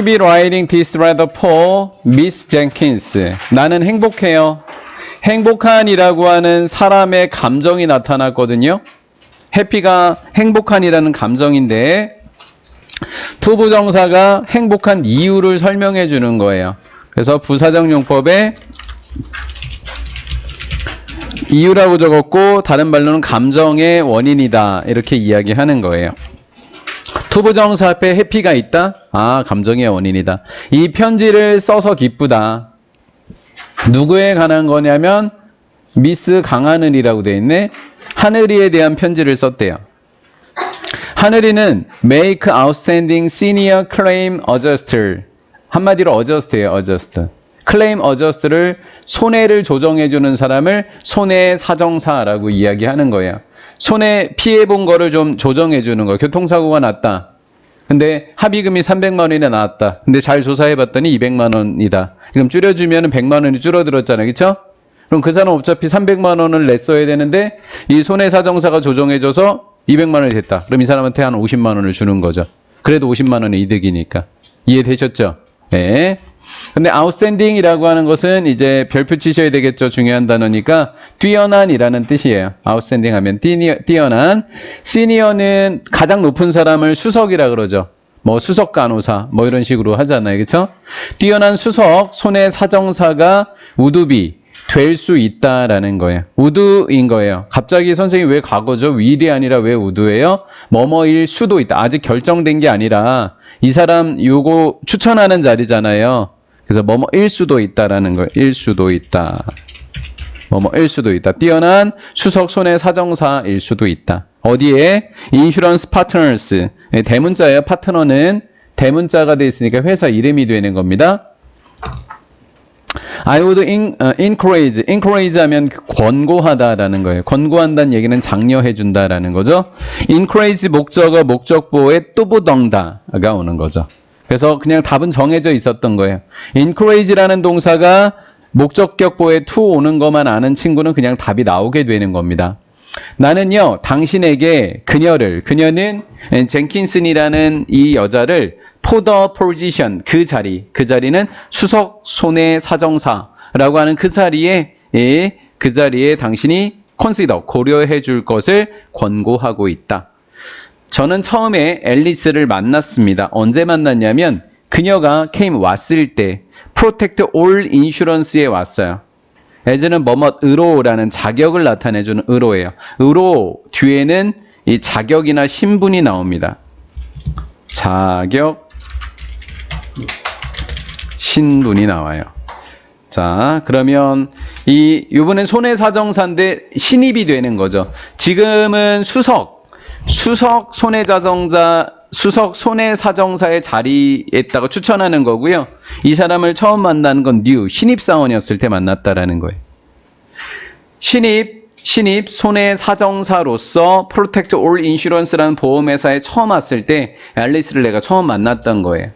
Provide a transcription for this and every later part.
be writing this letter for Miss Jenkins. 나는 행복해요. 행복한이라고 하는 사람의 감정이 나타났거든요. 해피가 행복한이라는 감정인데 투부정사가 행복한 이유를 설명해 주는 거예요. 그래서 부사적용법에 이유라고 적었고 다른 말로는 감정의 원인이다 이렇게 이야기하는 거예요. 투부정사 앞에 해피가 있다? 아, 감정의 원인이다. 이 편지를 써서 기쁘다. 누구에 관한 거냐면 미스 강하늘이라고 되어 있네. 하늘이에 대한 편지를 썼대요. 하늘이는 make outstanding senior claim adjuster. 한마디로 adjust예요. adjust. claim adjuster를 손해를 조정해주는 사람을 손해 사정사라고 이야기하는 거예요. 손해 피해본 거를 좀 조정해주는 거. 교통사고가 났다. 근데 합의금이 300만 원이나 나왔다. 근데 잘 조사해봤더니 200만 원이다. 그럼 줄여주면 100만 원이 줄어들었잖아요. 그렇죠? 그럼 그 사람 어차피 300만 원을 냈어야 되는데 이 손해사정사가 조정해줘서 200만 원이 됐다. 그럼 이 사람한테 한 50만 원을 주는 거죠. 그래도 50만 원의 이득이니까. 이해되셨죠? 네. 근데 outstanding이라고 하는 것은 이제 별표 치셔야 되겠죠. 중요한 단어니까 뛰어난이라는 뜻이에요. outstanding 하면 뛰어난. senior는 가장 높은 사람을 수석이라 그러죠. 뭐 수석 간호사 뭐 이런 식으로 하잖아요. 그렇죠? 뛰어난 수석 손해사정사가 우두비 될 수 있다라는 거예요. 우두인 거예요. 갑자기 선생님 왜 과거죠? will이 아니라 왜 우두예요? 뭐뭐일 수도 있다. 아직 결정된 게 아니라 이 사람 요거 추천하는 자리잖아요. 그래서 뭐뭐일 수도 있다라는 거예요. 일 수도 있다. 뭐뭐일 수도 있다. 뛰어난 수석 손해사정사일 수도 있다. 어디에? 인슈런스 파트너스. 대문자예요. 파트너는 대문자가 돼 있으니까 회사 이름이 되는 겁니다. I would encourage. encourage 하면 권고하다라는 거예요. 권고한다는 얘기는 장려해준다라는 거죠. encourage 목적어 목적보에 뚜부덩다가 오는 거죠. 그래서 그냥 답은 정해져 있었던 거예요. encourage라는 동사가 목적격보에 to 오는 것만 아는 친구는 그냥 답이 나오게 되는 겁니다. 나는요, 당신에게 그녀는 젠킨슨이라는 이 여자를 for the position, 그 자리는 수석 손해사정사라고 하는 그 자리에 당신이 consider, 고려해 줄 것을 권고하고 있다. 저는 처음에 앨리스를 만났습니다. 언제 만났냐면 그녀가 왔을 때 Protect All Insurance에 왔어요. as는 뭐뭐으로라는 자격을 나타내주는 으로예요. 으로 뒤에는 이 자격이나 신분이 나옵니다. 자격, 신분이 나와요. 자, 그러면 이번엔 손해사정사인데 신입이 되는 거죠. 지금은 수석 손해사정사의 자리에 있다가 추천하는 거고요. 이 사람을 처음 만나는 건 신입사원이었을 때 만났다라는 거예요. 신입 손해사정사로서 Protect All Insurance라는 보험회사에 처음 왔을 때 앨리스를 내가 처음 만났던 거예요.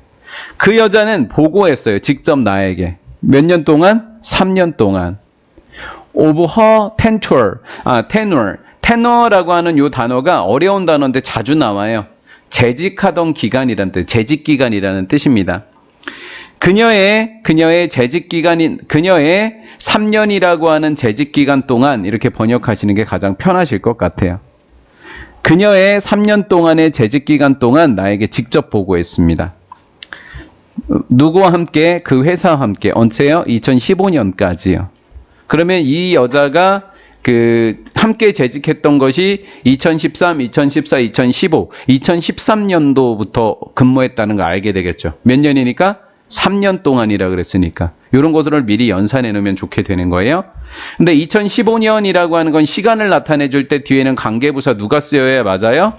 그 여자는 보고했어요. 직접 나에게. 몇 년 동안? 3년 동안. Of her tenure. 테너라고 하는 이 단어가 어려운 단어인데 자주 나와요. 재직하던 기간이라는 뜻, 재직기간이라는 뜻입니다. 그녀의 재직기간인, 그녀의 3년이라고 하는 재직기간 동안 이렇게 번역하시는 게 가장 편하실 것 같아요. 그녀의 3년 동안의 재직기간 동안 나에게 직접 보고했습니다. 누구와 함께? 그 회사와 함께. 언제요? 2015년까지요. 그러면 이 여자가 함께 재직했던 것이 2013, 2014, 2015, 2013년도부터 근무했다는 걸 알게 되겠죠. 몇 년이니까? 3년 동안이라 그랬으니까. 이런 것들을 미리 연산해 놓으면 좋게 되는 거예요. 근데 2015년이라고 하는 건 시간을 나타내 줄 때 뒤에는 관계부사 누가 쓰여야 맞아요?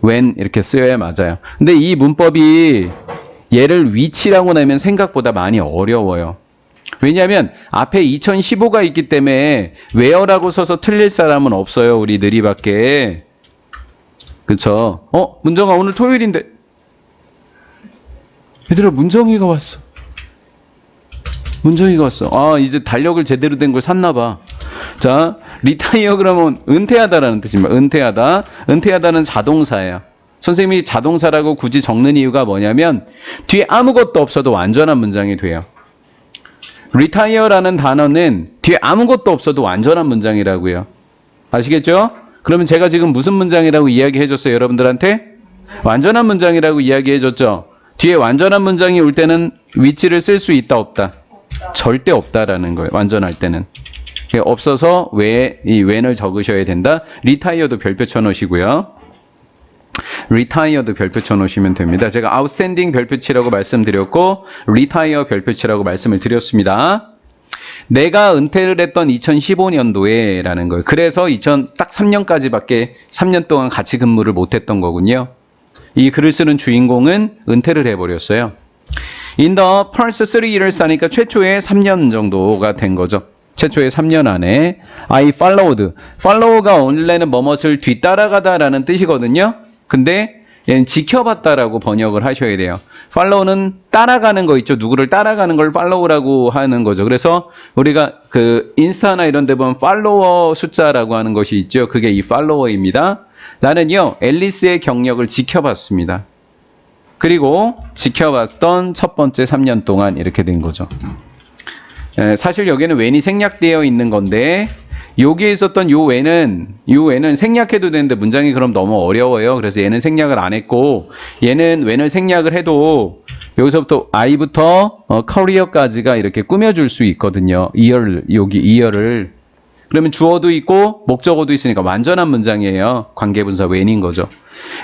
when 이렇게 쓰여야 맞아요. 근데 이 문법이 얘를 which라고 내면 생각보다 많이 어려워요. 왜냐하면 앞에 2015가 있기 때문에 where라고 써서 틀릴 사람은 없어요. 우리 느리밖에. 그쵸? 문정아 오늘 토요일인데. 얘들아 문정이가 왔어. 아 이제 달력을 제대로 된 걸 샀나 봐. 자, retire 그러면 은퇴하다라는 뜻입니다. 은퇴하다는 자동사예요. 선생님이 자동사라고 굳이 적는 이유가 뭐냐면 뒤에 아무것도 없어도 완전한 문장이 돼요. retire라는 단어는 뒤에 아무것도 없어도 완전한 문장이라고요. 아시겠죠? 그러면 제가 지금 무슨 문장이라고 이야기해 줬어요, 여러분들한테? 완전한 문장이라고 이야기해 줬죠? 뒤에 완전한 문장이 올 때는 위치를 쓸 수 있다, 없다? 절대 없다라는 거예요, 완전할 때는. 없어서 이 when을 적으셔야 된다. retire도 별표 쳐놓으시고요. retire도 별표 쳐놓으시면 됩니다. 제가 outstanding 별표 치라고 말씀드렸고 retire 별표 치라고 말씀을 드렸습니다. 내가 은퇴를 했던 2015년도에 라는 거예요. 그래서 딱 3년까지밖에 3년 동안 같이 근무를 못했던 거군요. 이 글을 쓰는 주인공은 은퇴를 해버렸어요. In the first 3 years 하니까 최초의 3년 정도가 된 거죠. 최초의 3년 안에 I followed. follow가 원래는 뭐뭇을 뒤따라가다라는 뜻이거든요. 근데 얘는 지켜봤다라고 번역을 하셔야 돼요. follow는 따라가는 거 있죠. 누구를 따라가는 걸 follow라고 하는 거죠. 그래서 우리가 그 인스타나 이런 데 보면 팔로워 숫자라고 하는 것이 있죠. 그게 이 팔로워입니다. 나는요, 앨리스의 경력을 지켜봤습니다. 그리고 지켜봤던 첫 번째 3년 동안 이렇게 된 거죠. 사실 여기는 when이 생략되어 있는 건데 여기에 있었던 요 when은 생략해도 되는데 문장이 그럼 너무 어려워요. 그래서 얘는 생략을 안 했고 얘는 when을 생략을 해도 여기서부터 I부터 career까지가 이렇게 꾸며줄 수 있거든요. 여기 year를. 그러면 주어도 있고 목적어도 있으니까 완전한 문장이에요. 관계분사 when인 거죠.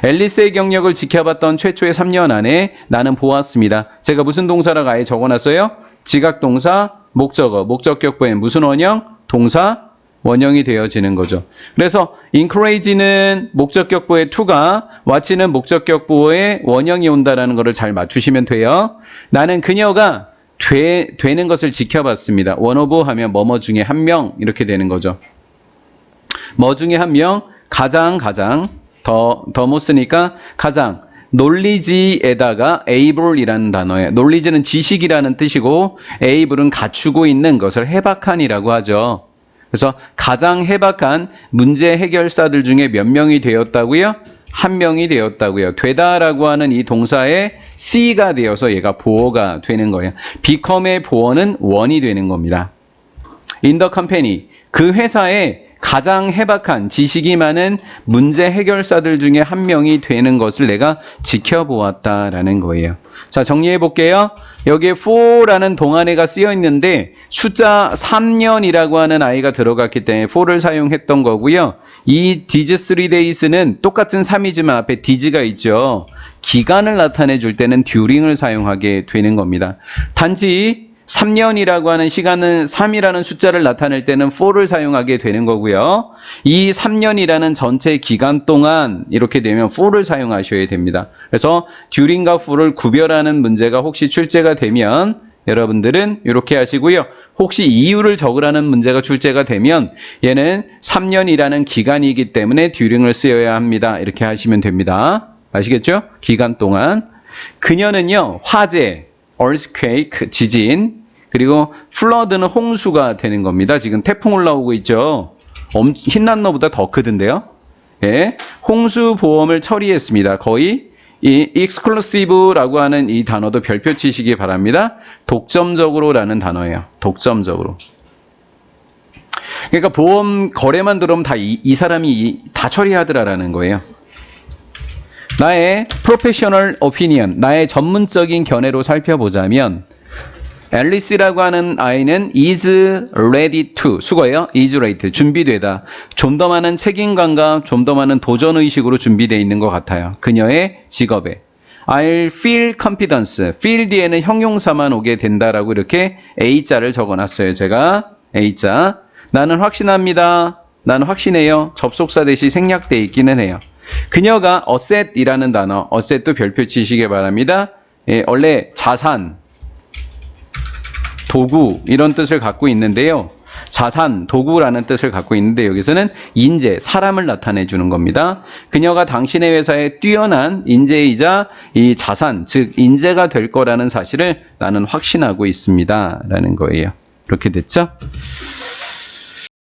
앨리스의 경력을 지켜봤던 최초의 3년 안에 나는 보았습니다. 제가 무슨 동사라고 아예 적어놨어요? 지각동사, 목적어, 목적격보에 무슨 원형? 동사, 원형이 되어지는 거죠. 그래서 encourage는 목적격보의 to가, watch는 목적격보의 원형이 온다라는 것을 잘 맞추시면 돼요. 나는 그녀가 되는 것을 지켜봤습니다. one of 하면 뭐뭐 중에 한 명 이렇게 되는 거죠. 뭐 중에 한 명, 가장 더 못 쓰니까 가장 knowledge에다가 able이라는 단어예요. knowledge는 지식이라는 뜻이고 able은 갖추고 있는 것을 해박한이라고 하죠. 그래서 가장 해박한 문제 해결사들 중에 몇 명이 되었다고요? 한 명이 되었다고요. 되다라고 하는 이 동사에 C가 되어서 얘가 보어가 되는 거예요. become의 보어는 one이 되는 겁니다. In the company, 그 회사에 가장 해박한 지식이 많은 문제 해결사들 중에 한 명이 되는 것을 내가 지켜보았다라는 거예요. 자, 정리해 볼게요. 여기에 for라는 동안에가 쓰여 있는데 숫자 3년이라고 하는 아이가 들어갔기 때문에 for를 사용했던 거고요. 이 these 3 days는 똑같은 3이지만 앞에 dies가 있죠. 기간을 나타내 줄 때는 during을 사용하게 되는 겁니다. 단지 3년이라고 하는 시간은 3이라는 숫자를 나타낼 때는 for를 사용하게 되는 거고요. 이 3년이라는 전체 기간 동안 이렇게 되면 for를 사용하셔야 됩니다. 그래서 during과 for를 구별하는 문제가 혹시 출제가 되면 여러분들은 이렇게 하시고요. 혹시 이유를 적으라는 문제가 출제가 되면 얘는 3년이라는 기간이기 때문에 during을 쓰여야 합니다. 이렇게 하시면 됩니다. 아시겠죠? 기간 동안. 그녀는요, 화재, earthquake, 지진, 그리고 flood는 홍수가 되는 겁니다. 지금 태풍 올라오고 있죠. 흰난로보다 더 크던데요. 예, 홍수 보험을 처리했습니다. 거의 이 exclusive라고 하는 이 단어도 별표 치시기 바랍니다. 독점적으로라는 단어예요. 독점적으로. 그러니까 보험 거래만 들어오면 다 이 사람이 다 처리하더라라는 거예요. 나의 프로페셔널 오피니언, 나의 전문적인 견해로 살펴보자면 앨리스라고 하는 아이는 is ready to, 수거예요. is ready, 준비되다. 좀 더 많은 책임감과 좀 더 많은 도전의식으로 준비되어 있는 것 같아요. 그녀의 직업에. I'll feel confidence. feel 뒤에는 형용사만 오게 된다라고 이렇게 A자를 적어놨어요. 제가 A자. 나는 확신합니다. 나는 확신해요. 접속사 대시 생략되어 있기는 해요. 그녀가 asset이라는 단어, asset도 별표 치시기 바랍니다. 예, 원래 자산, 도구 이런 뜻을 갖고 있는데요. 자산, 도구라는 뜻을 갖고 있는데 여기서는 인재, 사람을 나타내 주는 겁니다. 그녀가 당신의 회사에 뛰어난 인재이자 이 자산, 즉 인재가 될 거라는 사실을 나는 확신하고 있습니다. 라는 거예요. 이렇게 됐죠?